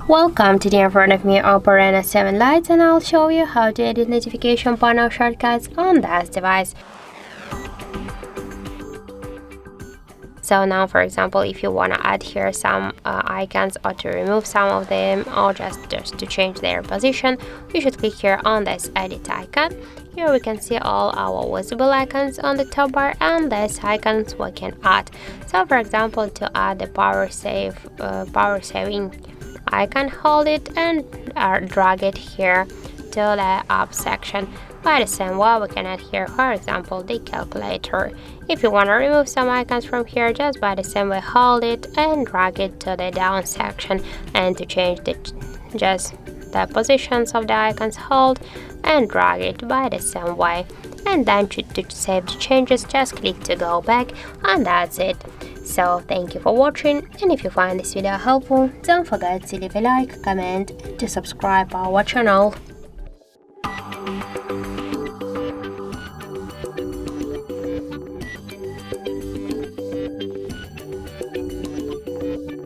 Welcome. Today in front of me Oppo Reno 7 Lite, and I'll show you how to edit notification panel shortcuts on this device. So now, for example, if you want to add here some icons or to remove some of them or just to change their position, you should click here on this edit icon. Here we can see all our visible icons on the top bar, and these icons we can add. So for example, to add the power saving icon, hold it and drag it here to the up section. By the same way, we can add here, for example, the calculator. If you want to remove some icons from here, just by the same way, hold it and drag it to the down section. And to change just the positions of the icons, hold and drag it by the same way. And then to save the changes, just click to go back, and that's it. So thank you for watching, and if you find this video helpful, don't forget to leave a like, comment, and to subscribe our channel.